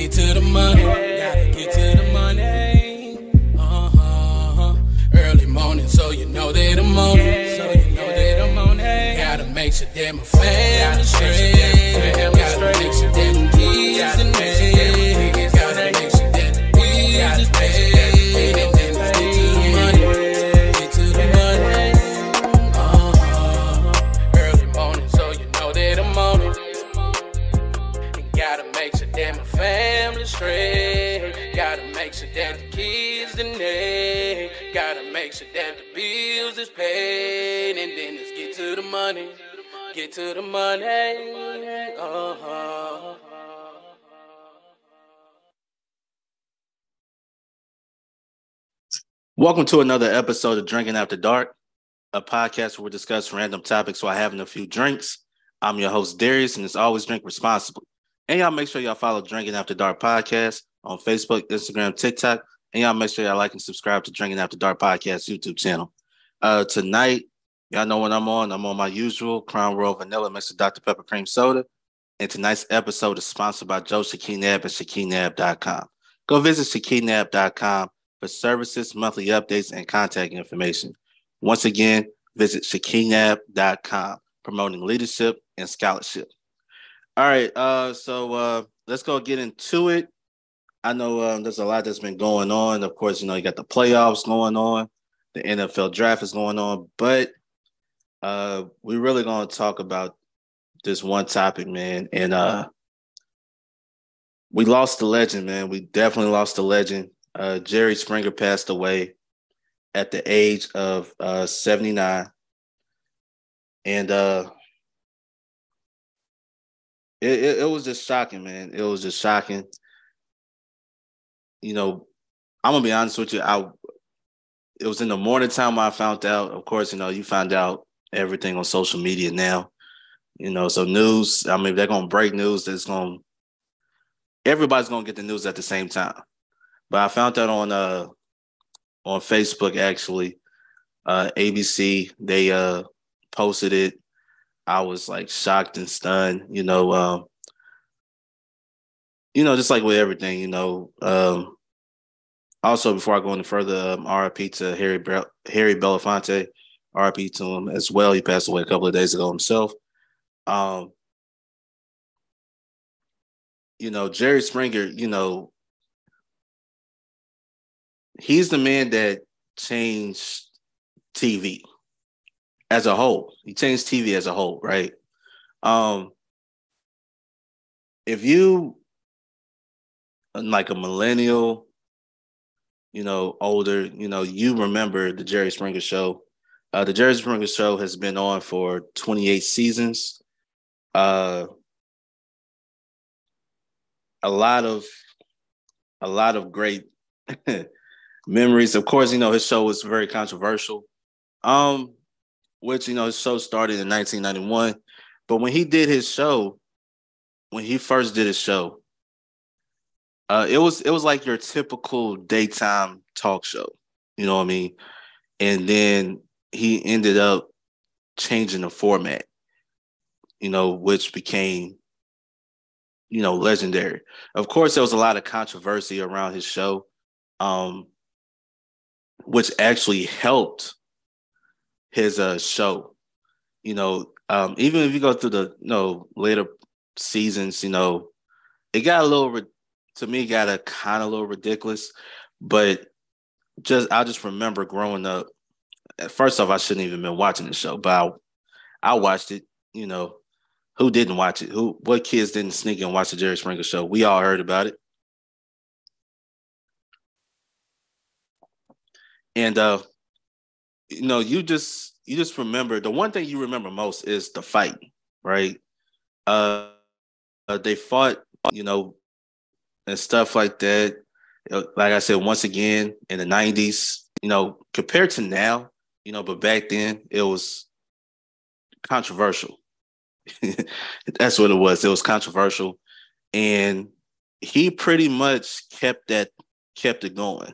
get to the money. Gotta get to the money. Early morning, so you know that I'm on it. So you know that I'm on it. Gotta make sure that my family straight. Gotta make sure that the kids and me. Gotta make sure that the bills is paid. And then let's get to the money. Get to the money. Early morning, so you know that I'm on it. And gotta make sure that my family straight. Gotta make sure that the kids and they. Gotta make sure that the bills is paid. And then let's get to the money. Get to the money. Welcome to another episode of Drinking After Dark, a podcast where we discuss random topics while having a few drinks. I'm your host, Darius, and as always, drink responsibly. And y'all make sure y'all follow Drinking After Dark podcast on Facebook, Instagram, TikTok, and y'all make sure y'all like and subscribe to Drinking After Dark podcast YouTube channel. Tonight, y'all know what I'm on. I'm on my usual Crown Royal Vanilla mixed with Dr. Pepper Cream Soda. And tonight's episode is sponsored by Joe Shakinab at shakinab.com. Go visit shakinab.com for services, monthly updates, and contact information. Once again, visit shakinab.com, promoting leadership and scholarship. All right, so let's go get into it. I know there's a lot that's been going on. Of course, you know, you got the playoffs going on. The NFL draft is going on. But we're really going to talk about this one topic, man. And we lost the legend, man. We definitely lost the legend. Jerry Springer passed away at the age of 79. And it was just shocking, man. It was just shocking. You know, I'm going to be honest with you. It was in the morning time when I found out. Of course, you know, you find out everything on social media now. You know, so news, I mean, they're going to break news. Everybody's going to get the news at the same time. But I found out on Facebook, actually. ABC, they posted it. I was like shocked and stunned, just like with everything, Also, before I go any further, R.I.P to Harry Belafonte, R.I.P to him as well. He passed away a couple of days ago himself. Jerry Springer, he's the man that changed TV as a whole. He changed TV as a whole, right? If you, like a millennial, older, you remember the Jerry Springer Show. The Jerry Springer Show has been on for 28 seasons. A lot of great memories. Of course, his show was very controversial. Which, his show started in 1991. But when he first did his show, it was like your typical daytime talk show. You know what I mean? And then he ended up changing the format, which became, legendary. Of course, there was a lot of controversy around his show, which actually helped his show. Even if you go through the later seasons, it got a little to me got a kind of little ridiculous. But I just remember growing up. First off, I shouldn't even been watching the show, but I watched it. Who didn't watch it? What kids didn't sneak and watch the Jerry Springer Show? We all heard about it. And you just remember, the one thing you remember most is the fight, right? They fought, and stuff like that. Like I said, once again, in the 90s, compared to now, but back then it was controversial. That's what it was. It was controversial. And he pretty much kept it going,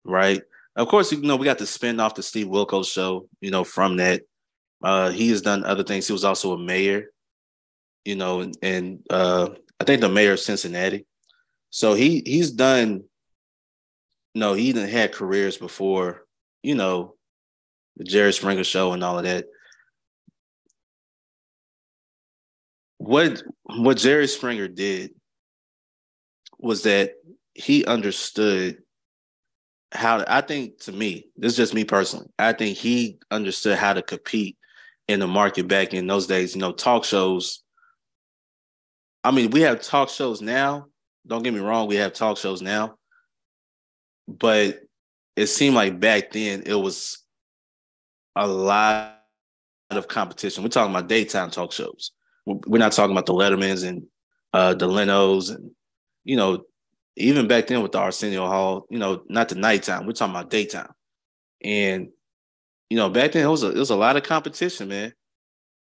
right? Of course, we got the spin off the Steve Wilkos show, from that. He has done other things. He was also a mayor, and I think the mayor of Cincinnati. So he's done. No, he done had careers before. You know, the Jerry Springer show and all of that. What Jerry Springer did was that he understood how to, I think to me, this is just me personally. I think he understood how to compete in the market back in those days. You know, talk shows. I mean, we have talk shows now. Don't get me wrong, we have talk shows now, but it seemed like back then it was a lot of competition. We're talking about daytime talk shows. We're not talking about the Lettermans and the Lenos and you know, even back then with the Arsenio Hall, you know, not the nighttime. We're talking about daytime. And you know, back then it was a lot of competition, man.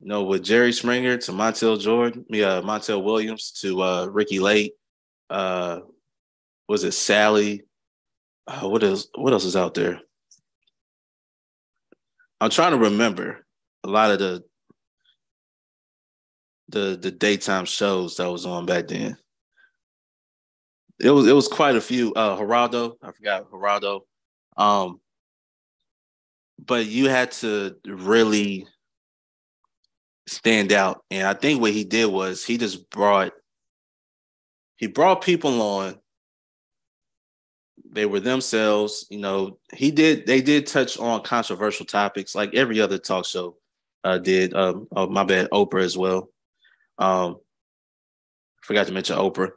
You know, with Jerry Springer to Montel Williams to Ricky Lake, uh, was it Sally? What else is out there? I'm trying to remember a lot of the daytime shows that was on back then. It was quite a few. Geraldo, I forgot Geraldo. Um, but you had to really stand out. And I think what he did was he brought people on. They were themselves, you know. They did touch on controversial topics like every other talk show did. Oh, my bad, Oprah as well. Um, forgot to mention Oprah.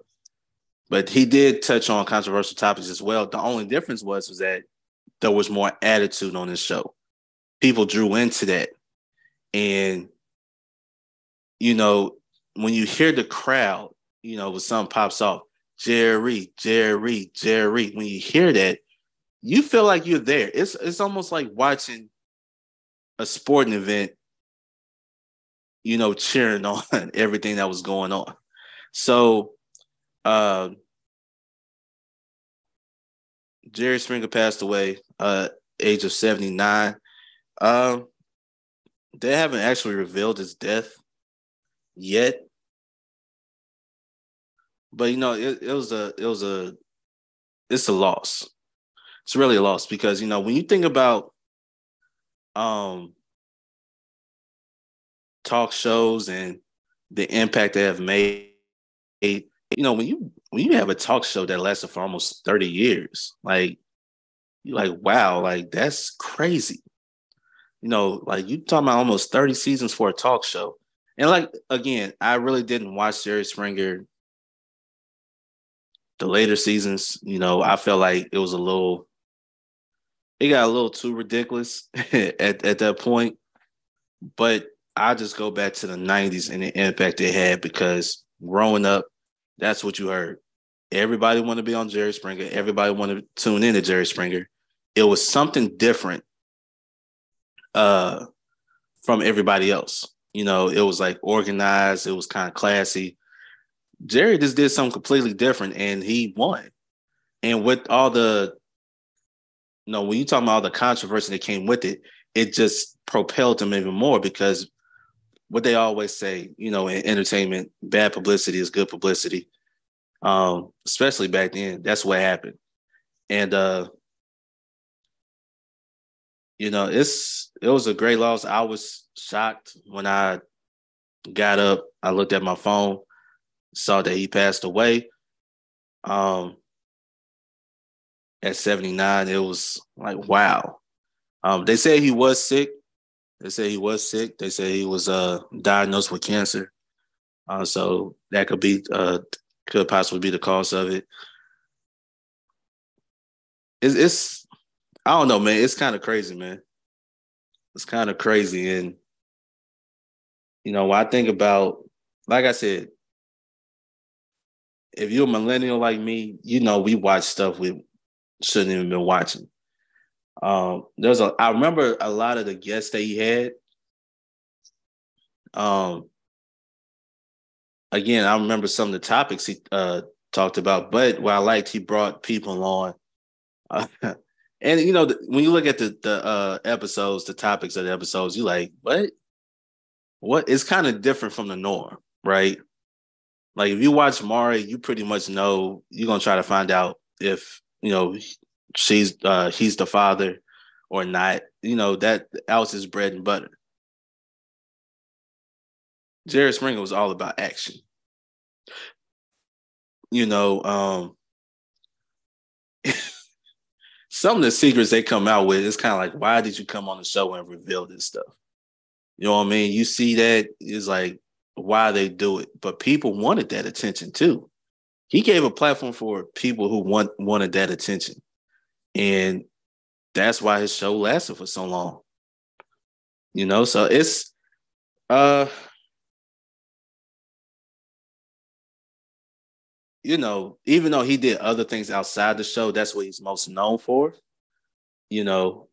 But he did touch on controversial topics as well. The only difference was that there was more attitude on this show. People drew into that. And, you know, when you hear the crowd, you know, when something pops off, Jerry, Jerry, Jerry, when you hear that, you feel like you're there. It's almost like watching a sporting event, you know, cheering on everything that was going on. So uh, Jerry Springer passed away, age of 79. Um, they haven't actually revealed his death yet, but you know, it's a loss. It's really a loss because you know when you think about um talk shows and the impact they have made, you know, when you have a talk show that lasted for almost 30 years, like you're like, wow, like that's crazy. You know, like you talking about almost 30 seasons for a talk show. And like again, I really didn't watch Jerry Springer the later seasons. You know, I felt like it got a little too ridiculous at that point. But I just go back to the 90s and the impact they had because growing up, that's what you heard. Everybody wanted to be on Jerry Springer. Everybody wanted to tune in to Jerry Springer. It was something different uh, from everybody else. You know, it was like organized. It was kind of classy. Jerry just did something completely different, and he won. And with all the, you know, when you talk about all the controversy that came with it, it just propelled him even more because what they always say, you know, in entertainment, bad publicity is good publicity. Especially back then, that's what happened. And you know, it was a great loss. I was shocked when I got up. I looked at my phone, saw that he passed away. Um, at 79, it was like wow. They said he was sick. They said he was sick. They said he was diagnosed with cancer. So that could possibly be the cause of it. It's I don't know, man. It's kind of crazy, man. It's kind of crazy, and you know, when I think about, like I said, if you're a millennial like me, you know, we watch stuff we shouldn't even been watching. I remember a lot of the guests that he had. Um, again, I remember some of the topics he talked about, but what I liked, he brought people on. And you know, when you look at the episodes, the topics of the episodes, you like, what? What? It's kind of different from the norm, right? Like if you watch Maury, you pretty much know you're gonna try to find out if he's the father or not. That was his bread and butter. Jerry Springer was all about action. You know, some of the secrets they come out with, it's kind of like, why did you come on the show and reveal this stuff? You know what I mean? You see that, it's like, why they do it. But people wanted that attention too. He gave a platform for people who wanted that attention. And that's why his show lasted for so long. So it's even though he did other things outside the show, that's what he's most known for. And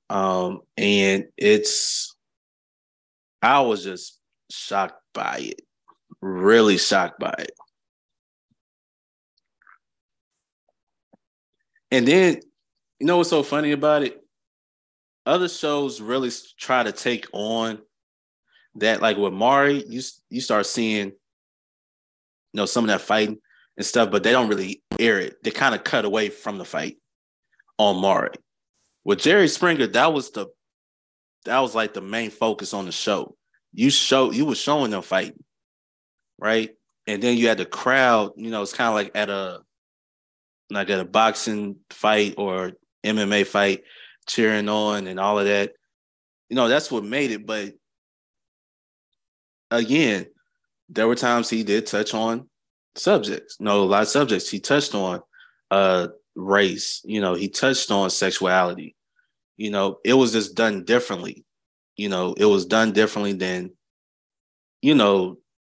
I was just shocked by it, really shocked by it. And then, what's so funny about it? Other shows really try to take on that. Like with Maury, you start seeing, some of that fighting and stuff, but they don't really air it. They kind of cut away from the fight on Maury. With Jerry Springer, that was like the main focus on the show. You were showing them fighting, right? And then you had the crowd. It's kind of like at a boxing fight or MMA fight, cheering on and all of that. That's what made it. But again, there were times he did touch on subjects. A lot of subjects. He touched on race. He touched on sexuality. It was just done differently. It was done differently than,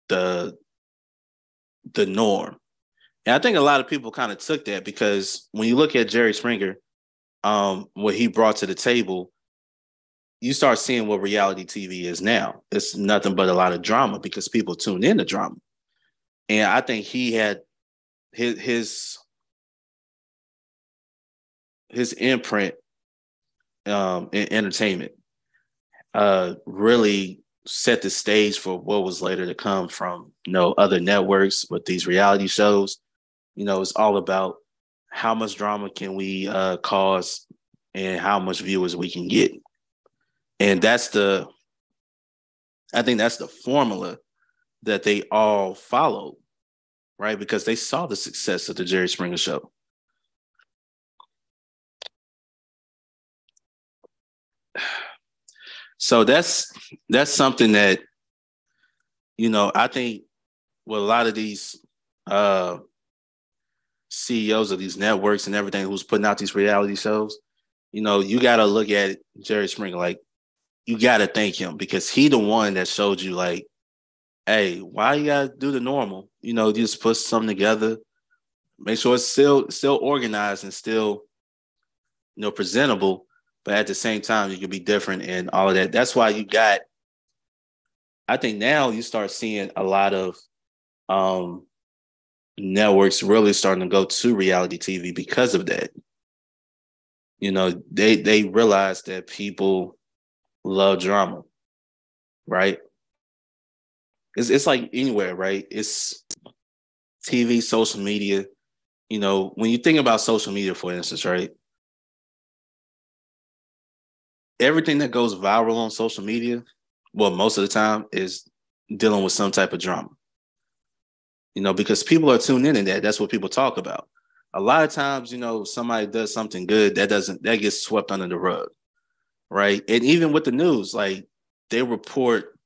the norm. And I think a lot of people kind of took that because when you look at Jerry Springer, what he brought to the table, you start seeing what reality TV is now. It's nothing but a lot of drama because people tune into drama. And I think he had his imprint in entertainment really set the stage for what was later to come from, other networks with these reality shows. It's all about how much drama can we cause and how much viewers we can get. And I think that's the formula that they all followed, right? Because they saw the success of the Jerry Springer Show. So that's something that, I think with a lot of these CEOs of these networks and everything who's putting out these reality shows, you got to look at Jerry Springer like, you got to thank him because he the one that showed you like, hey, why you got to do the normal? Just put something together, make sure it's still organized and still, presentable, but at the same time, you can be different and all of that. That's why I think now you start seeing a lot of networks really starting to go to reality TV because of that. They realize that people love drama, right? It's like anywhere, right? It's TV, social media. When you think about social media, for instance, right? Everything that goes viral on social media, well, most of the time is dealing with some type of drama. Because people are tuned in and that's what people talk about. A lot of times, somebody does something good that gets swept under the rug, right? And even with the news, like they report,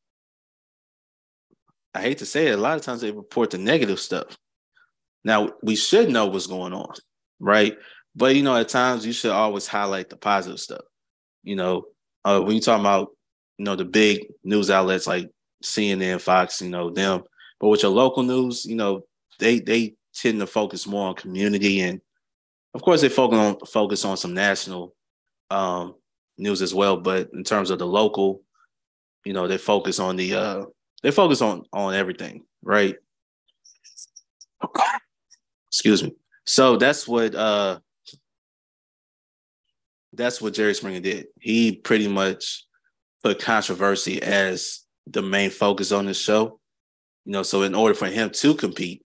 I hate to say it, a lot of times they report the negative stuff. Now, we should know what's going on, right? But, at times you should always highlight the positive stuff. When you talk about, the big news outlets like CNN, Fox, them. But with your local news, they tend to focus more on community. And, of course, they focus on some national news as well. But in terms of the local, they focus on on everything, right? Excuse me. So that's what Jerry Springer did. He pretty much put controversy as the main focus on the show. So in order for him to compete,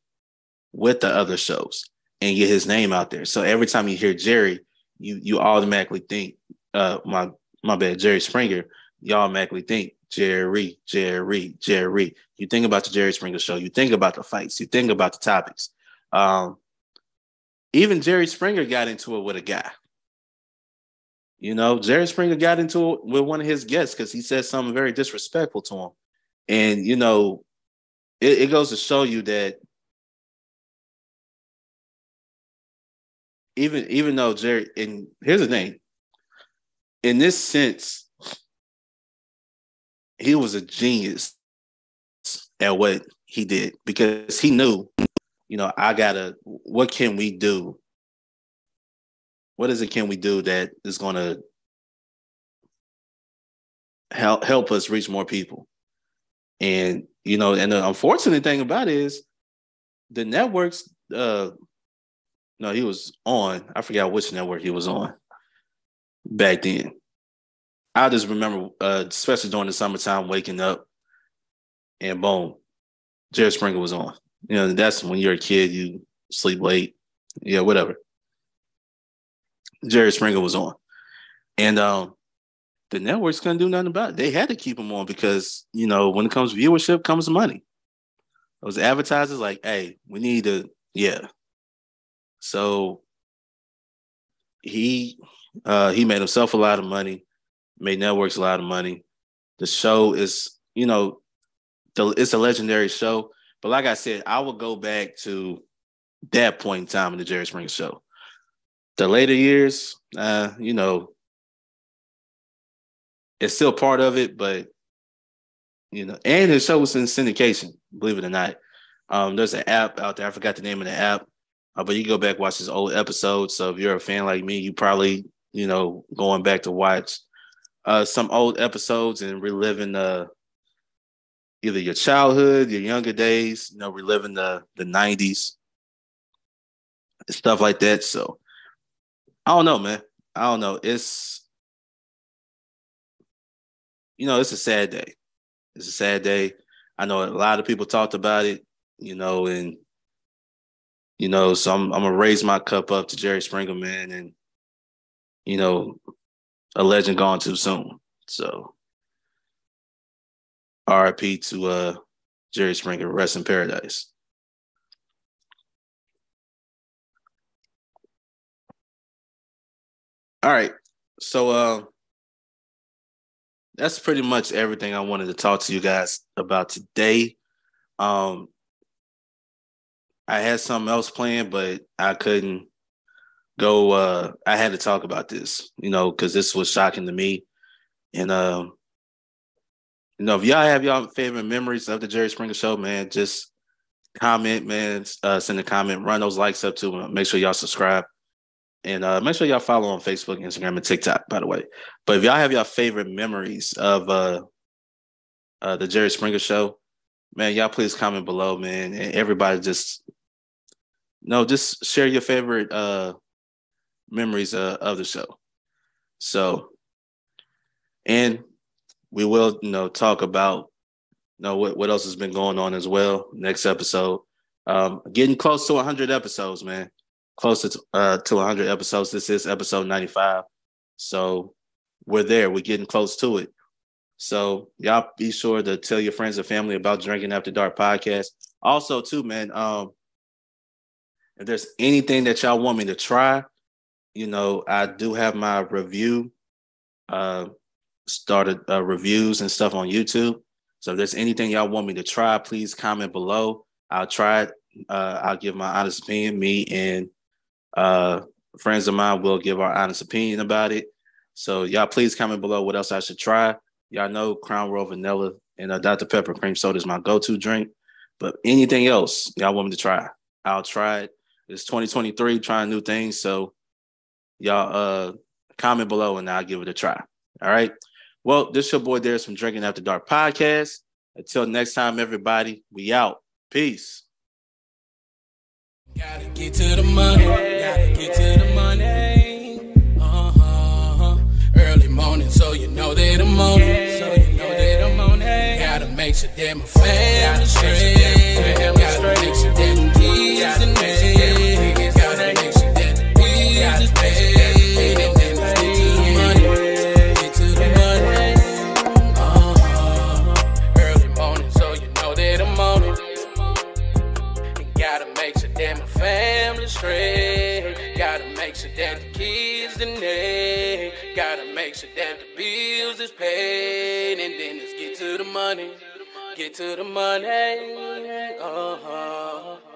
with the other shows and get his name out there. So every time you hear Jerry, you automatically think, my bad, Jerry Springer, you automatically think Jerry. You think about the Jerry Springer show. You think about the fights. You think about the topics. Even Jerry Springer got into it with a guy. You know, Jerry Springer got into it with one of his guests because he said something very disrespectful to him. And, you know, it goes to show you that even though Jerry, and here's the thing, in this sense, he was a genius at what he did because he knew, you know, what can we do? What can we do that is going to help us reach more people? And, you know, and the unfortunate thing about it is the networks, no, he was on, I forgot which network he was on back then. I just remember, especially during the summertime, waking up and boom, Jerry Springer was on. You know, that's when you're a kid, you sleep late. Yeah, whatever. Jerry Springer was on. And the networks couldn't do nothing about it. They had to keep him on because, you know, when it comes to viewership, comes money. Those advertisers like, hey, we need to, yeah. So he made himself a lot of money, made networks a lot of money. The show is, you know, it's a legendary show. But like I said, I would go back to that point in time in the Jerry Springer show. The later years, you know, it's still part of it, but, you know, and the show was in syndication, believe it or not. There's an app out there. I forgot the name of the app, but you go back, watch this old episode. So if you're a fan like me, you probably, you know, going back to watch some old episodes and reliving either your childhood, your younger days, you know, reliving the 90s, stuff like that. So I don't know, man. I don't know. It's, you know, it's a sad day. It's a sad day. I know a lot of people talked about it, you know, and, you know, so I'm going to raise my cup up to Jerry Springer, man, and, you know, a legend gone too soon. So R.I.P. to Jerry Springer, rest in paradise. All right. So that's pretty much everything I wanted to talk to you guys about today. I had something else planned, but I couldn't go. I had to talk about this, you know, because this was shocking to me. And, you know, if y'all have y'all favorite memories of the Jerry Springer show, man, just comment, man, send a comment, run those likes up to make sure y'all subscribe. And make sure y'all follow on Facebook, Instagram, and TikTok, by the way. But if y'all have your favorite memories of the Jerry Springer show, man, y'all please comment below, man. And everybody just share your favorite memories of the show. So, and we will, you know, talk about, you know, what else has been going on as well. Next episode, getting close to 100 episodes, man. Close to 100 episodes. This is episode 95. So we're there. We're getting close to it. So y'all be sure to tell your friends and family about Drinking After Dark podcast. Also, too, man, if there's anything that y'all want me to try, you know, I do have my review, started reviews and stuff on YouTube. So if there's anything y'all want me to try, please comment below. I'll try it. I'll give my honest opinion. Me and friends of mine will give our honest opinion about it. So y'all please comment below what else I should try. Y'all know Crown Royal Vanilla and Dr. Pepper Cream Soda is my go-to drink. But anything else y'all want me to try, I'll try it. It's 2023, trying new things. So y'all comment below and I'll give it a try. All right. Well, this your boy Darius from Drinking After Dark podcast. Until next time, everybody, we out. Peace. Gotta get to the money. Gotta get to the money. Early morning, so you know that I'm on it. So you know that I'm on it. Gotta make sure that my family straight. Gotta make sure that the kids straight. Gotta make sure that the kids done. Gotta make sure that the bills is paid. And then let's get to the money. Get to the money. Uh-huh.